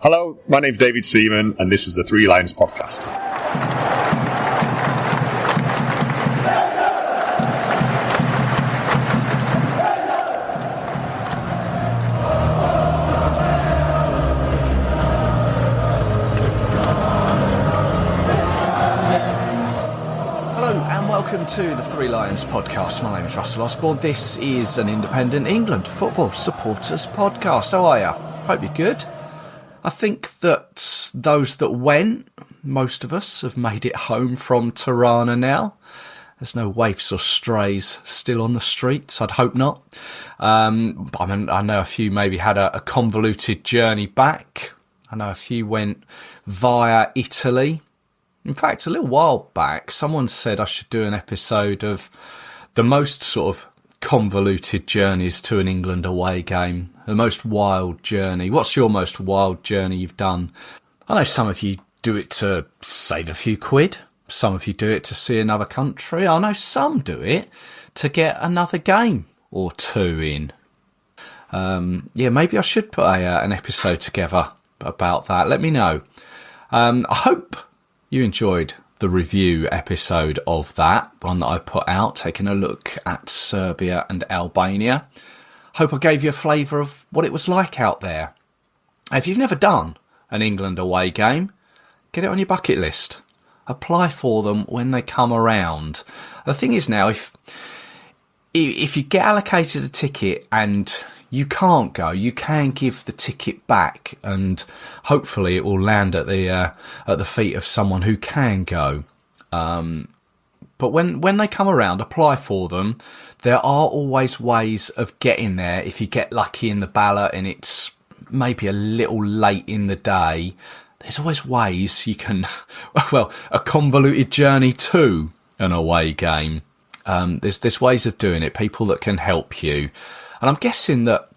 Hello, my name's David Seaman, and this is the Three Lions Podcast. Welcome to the Three Lions Podcast. My name is Russell Osborne. This is an independent England football supporters podcast. How are you? Hope you're good. I think that those that went, most of us have made it home from Tirana now. There's no waifs or strays still on the streets. I'd hope not. I know a few maybe had a convoluted journey back. I know a few went via Italy. In fact, a little while back, someone said I should do an episode of the most sort of convoluted journeys to an England away game, the most wild journey. What's your most wild journey you've done? I know some of you do it to save a few quid. Some of you do it to see another country. I know some do it to get another game or two in. Maybe I should put an episode together about that. Let me know. I hope you enjoyed the review episode of that, one that I put out, taking a look at Serbia and Albania. Hope I gave you a flavour of what it was like out there. If you've never done an England away game, get it on your bucket list. Apply for them when they come around. The thing is now, if you get allocated a ticket and you can't go, you can give the ticket back, and hopefully it will land at the feet of someone who can go. But when they come around, apply for them. There are always ways of getting there. If you get lucky in the ballot and it's maybe a little late in the day, there's always ways you can, a convoluted journey to an away game. There's ways of doing it, people that can help you. And I'm guessing that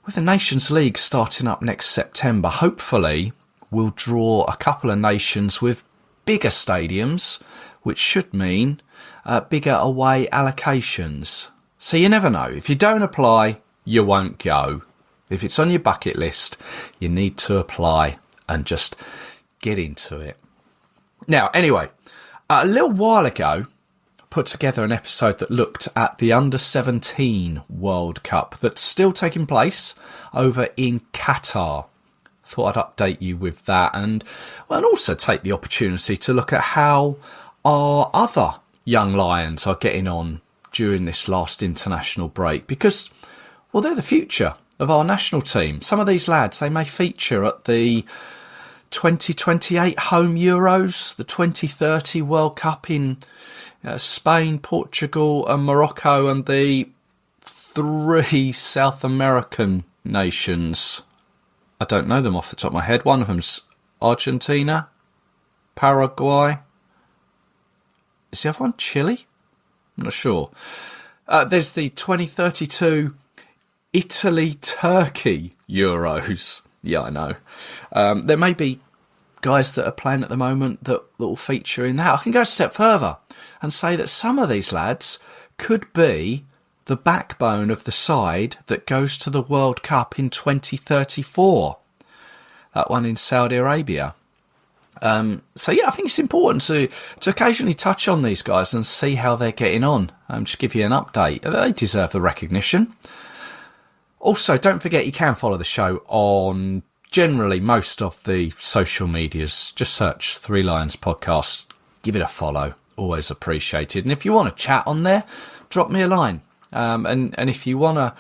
with the Nations League starting up next September, hopefully we'll draw a couple of nations with bigger stadiums, which should mean bigger away allocations. So you never know. If you don't apply, you won't go. If it's on your bucket list, you need to apply and just get into it. Now, anyway, a little while ago, put together an episode that looked at the Under-17 World Cup that's still taking place over in Qatar. Thought I'd update you with that and also take the opportunity to look at how our other young Lions are getting on during this last international break, because, they're the future of our national team. Some of these lads, they may feature at the 2028 home Euros, the 2030 World Cup in Spain, Portugal and Morocco, and the three South American nations. I don't know them off the top of my head. One of them's Argentina, Paraguay. Is the other one Chile? I'm not sure. There's the 2032 Italy-Turkey Euros. Yeah, I know. There may be guys that are playing at the moment that will feature in that. I can go a step further and say that some of these lads could be the backbone of the side that goes to the World Cup in 2034. That one in Saudi Arabia. I think it's important to occasionally touch on these guys and see how they're getting on. Just give you an update. They deserve the recognition. Also, don't forget you can follow the show on generally most of the social medias. Just search Three Lions Podcast. Give it a follow. Always appreciated. And if you want to chat on there, drop me a line. And if you want to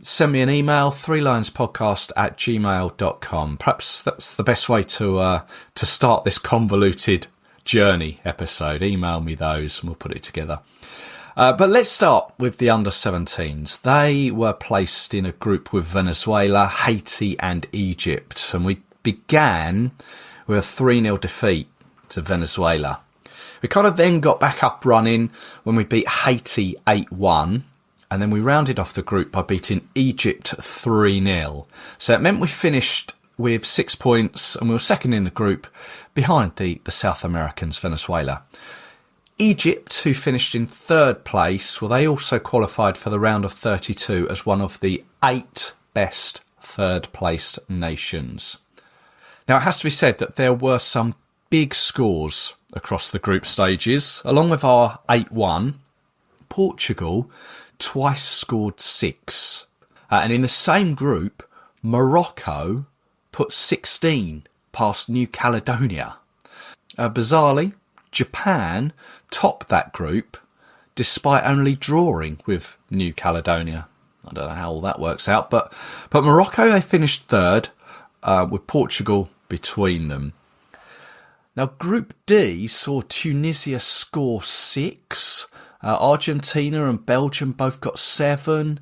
send me an email, threelionspodcast@gmail.com. Perhaps that's the best way to start this convoluted journey episode. Email me those and we'll put it together. But let's start with the under-17s. They were placed in a group with Venezuela, Haiti and Egypt. And we began with a 3-0 defeat to Venezuela. We kind of then got back up running when we beat Haiti 8-1. And then we rounded off the group by beating Egypt 3-0. So it meant we finished with 6 points and we were second in the group behind the South Americans, Venezuela. Egypt, who finished in third place, they also qualified for the round of 32 as one of the 8 best third-placed nations. Now, it has to be said that there were some big scores across the group stages. Along with our 8-1, Portugal twice scored 6. And in the same group, Morocco put 16 past New Caledonia. Bizarrely, Japan topped that group despite only drawing with New Caledonia. I don't know how all that works out, but Morocco, they finished third, with Portugal between them. Now, Group D saw Tunisia score 6. Argentina and Belgium both got 7.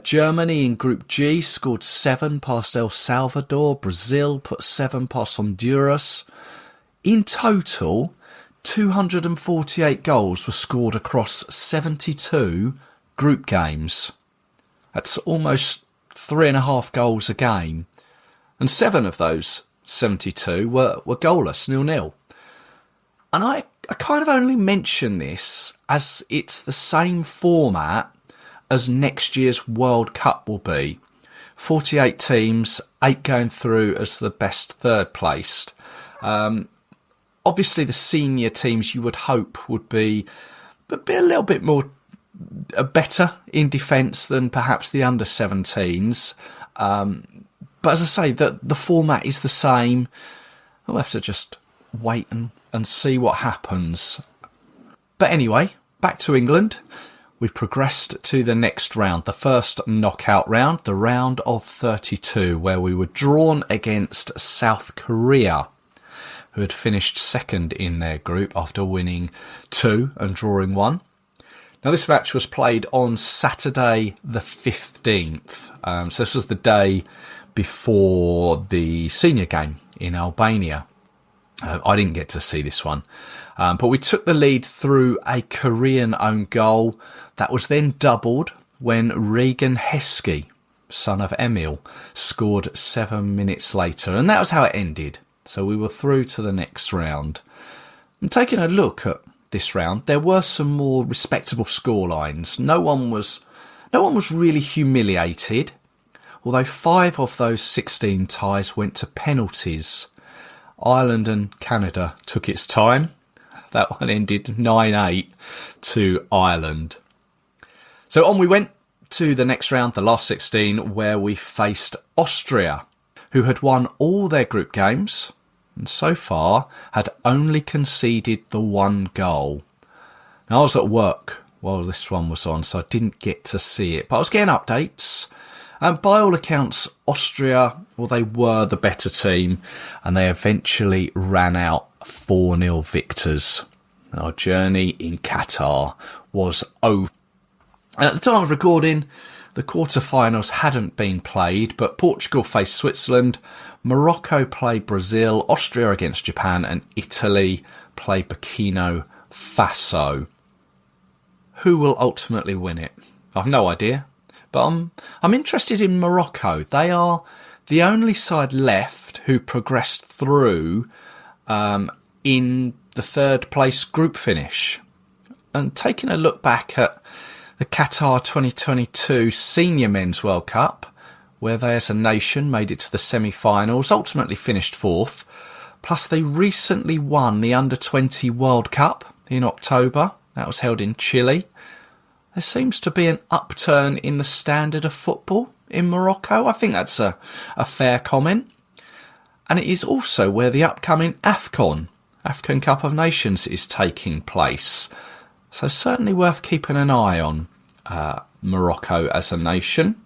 Germany in Group G scored 7 past El Salvador. Brazil put 7 past Honduras. In total, 248 goals were scored across 72 group games. That's almost 3.5 goals a game. And 7 of those 72 were goalless, 0-0. And I kind of only mention this as it's the same format as next year's World Cup will be. 48 teams, 8 going through as the best third placed. Obviously, the senior teams you would hope would be a little bit more better in defence than perhaps the under-17s. But as I say, the format is the same. We'll have to just wait and see what happens. But anyway, back to England. We progressed to the next round, the first knockout round, the round of 32, where we were drawn against South Korea, who had finished second in their group after winning 2 and drawing 1. Now, this match was played on Saturday the 15th. So this was the day before the senior game in Albania. I didn't get to see this one. But we took the lead through a Korean own goal that was then doubled when Regan Heskey, son of Emil, scored 7 minutes later. And that was how it ended. So we were through to the next round. And taking a look at this round, there were some more respectable scorelines. No one was really humiliated, although 5 of those 16 ties went to penalties. Ireland and Canada took its time. That one ended 9-8 to Ireland. So on we went to the next round, the last 16, where we faced Austria, who had won all their group games and so far had only conceded the 1 goal. Now, I was at work while this one was on, so I didn't get to see it, but I was getting updates. And by all accounts, Austria, well, they were the better team, and they eventually ran out 4-0 victors. Our journey in Qatar was over. And at the time of recording, the quarterfinals hadn't been played, but Portugal faced Switzerland, Morocco played Brazil, Austria against Japan, and Italy played Burkina Faso. Who will ultimately win it? I've no idea, but I'm interested in Morocco. They are the only side left who progressed through in the third place group finish. And taking a look back at the Qatar 2022 Senior Men's World Cup, where they as a nation made it to the semi-finals, ultimately finished 4th. Plus they recently won the Under-20 World Cup in October. That was held in Chile. There seems to be an upturn in the standard of football in Morocco. I think that's a fair comment. And it is also where the upcoming African Cup of Nations is taking place. So certainly worth keeping an eye on Morocco as a nation.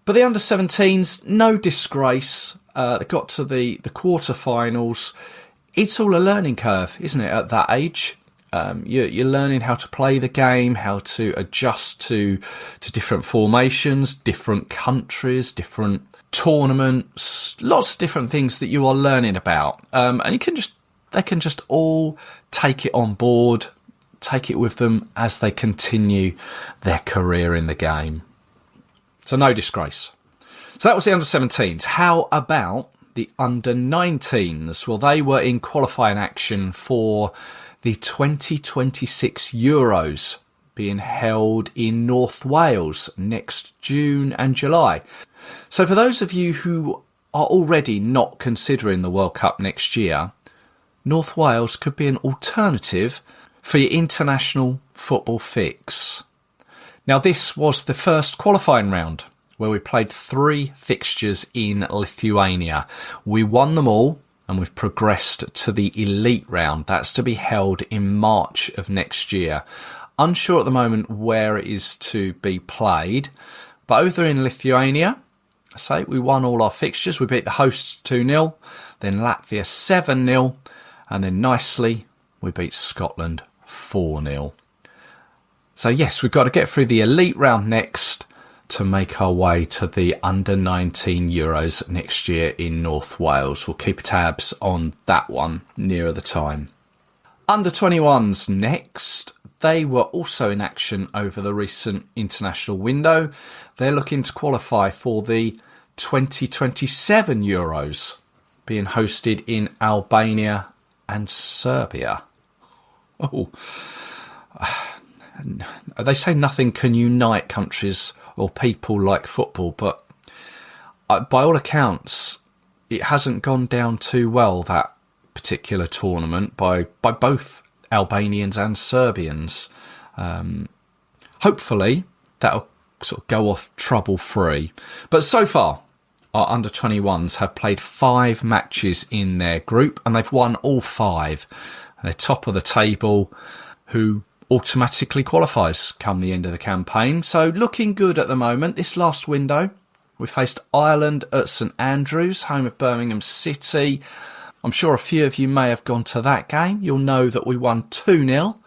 But the under-17s, no disgrace. They got to the quarterfinals. It's all a learning curve, isn't it, at that age? You're learning how to play the game, how to adjust to different formations, different countries, different tournaments, lots of different things that you are learning about. And they can just all take it on board, take it with them as they continue their career in the game. So no disgrace. So that was the under-17s. How about the under-19s? Well, they were in qualifying action for the 2026 Euros being held in North Wales next June and July. So for those of you who are already not considering the World Cup next year, North Wales could be an alternative for your international football fix. Now, this was the first qualifying round where we played 3 fixtures in Lithuania. We won them all and we've progressed to the elite round. That's to be held in March of next year. Unsure at the moment where it is to be played, but over in Lithuania, I say we won all our fixtures. We beat the hosts 2-0, then Latvia 7-0, and then nicely we beat Scotland 4-0. So yes, we've got to get through the elite round next to make our way to the under-19 Euros next year in North Wales. We'll keep tabs on that one nearer the time. Under-21s next. They were also in action over the recent international window. They're looking to qualify for the 2027 Euros, being hosted in Albania and Serbia. Oh, they say nothing can unite countries or people like football, but by all accounts, it hasn't gone down too well, that particular tournament, by both Albanians and Serbians. Hopefully that'll sort of go off trouble-free. But so far, our under-21s have played 5 matches in their group and they've won all 5. They're top of the table, who automatically qualifies come the end of the campaign. So looking good at the moment. This last window, we faced Ireland at St Andrews, home of Birmingham City. I'm sure a few of you may have gone to that game. You'll know that we won 2-0,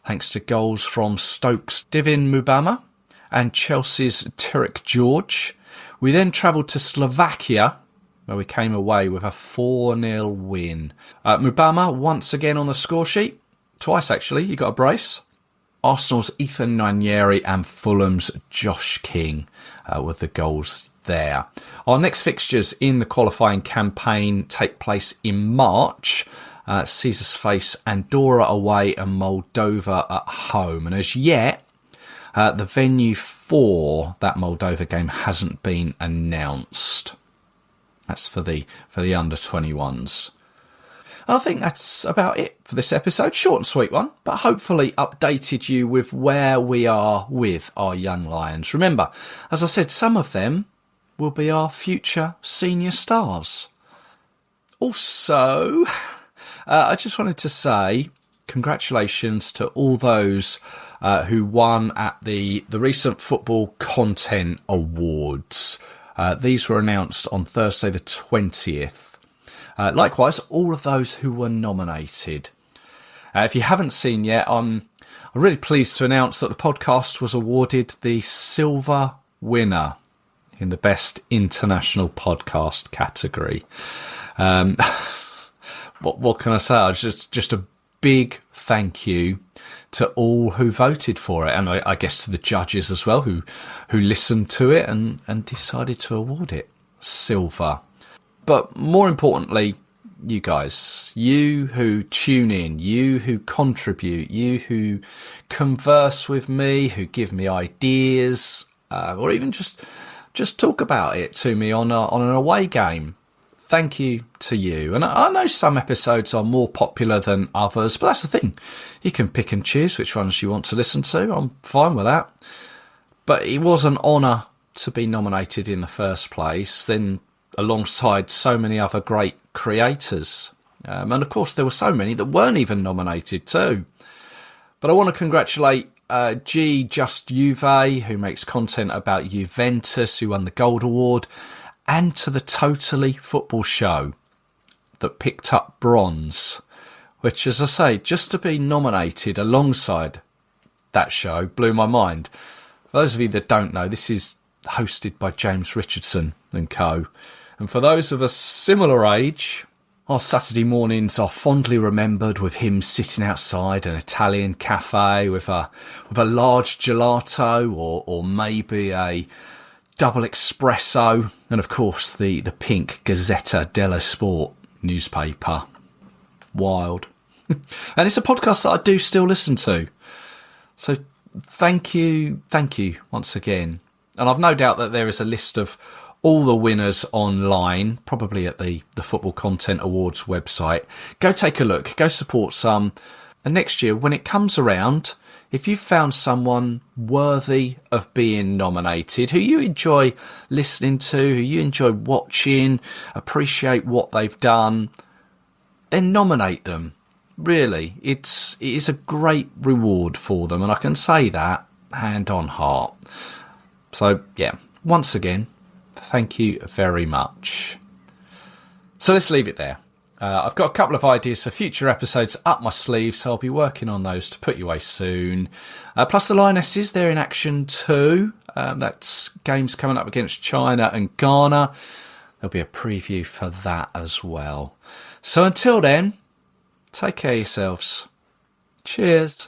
thanks to goals from Stoke's Divin Mubama and Chelsea's Tyrek George. We then travelled to Slovakia, where we came away with a 4-0 win. Mubama once again on the score sheet. Twice, actually. You got a brace. Arsenal's Ethan Nwaneri and Fulham's Josh King with the goals there. Our next fixtures in the qualifying campaign take place in March. Sees us face Andorra away and Moldova at home. And as yet, the venue for that Moldova game hasn't been announced. That's for the under-21s. I think that's about it for this episode. Short and sweet one, but hopefully updated you with where we are with our young Lions. Remember, as I said, some of them will be our future senior stars. Also, I just wanted to say congratulations to all those who won at the recent Football Content Awards. These were announced on Thursday the 20th. Likewise, all of those who were nominated. If you haven't seen yet, I'm really pleased to announce that the podcast was awarded the silver winner in the Best International Podcast category. What can I say? Just a big thank you to all who voted for it, and I guess to the judges as well, who listened to it and decided to award it silver. But more importantly, you guys, you who tune in, you who contribute, you who converse with me, who give me ideas, or even just talk about it to me on an away game. Thank you to you. And I know some episodes are more popular than others, but that's the thing. You can pick and choose which ones you want to listen to. I'm fine with that. But it was an honour to be nominated in the first place, then alongside so many other great creators. And of course, there were so many that weren't even nominated too. But I want to congratulate G Just Juve, who makes content about Juventus, who won the Gold Award, and to the Totally Football Show that picked up bronze, which, as I say, just to be nominated alongside that show blew my mind. For those of you that don't know, this is hosted by James Richardson and co. And for those of a similar age, our Saturday mornings are fondly remembered with him sitting outside an Italian cafe with a large gelato or maybe a double espresso, and of course the pink Gazzetta dello Sport newspaper. Wild. And it's a podcast that I do still listen to. So thank you once again. And I've no doubt that there is a list of all the winners online, probably at the Football Content Awards website. Go take a look, go support some. And next year, when it comes around, if you've found someone worthy of being nominated, who you enjoy listening to, who you enjoy watching, appreciate what they've done, then nominate them. Really, it is a great reward for them, and I can say that hand on heart. So, yeah, once again, thank you very much. So let's leave it there. I've got a couple of ideas for future episodes up my sleeve, so I'll be working on those to put you away soon. Plus the Lionesses, they're in action too. That's games coming up against China and Ghana. There'll be a preview for that as well. So until then, take care of yourselves. Cheers.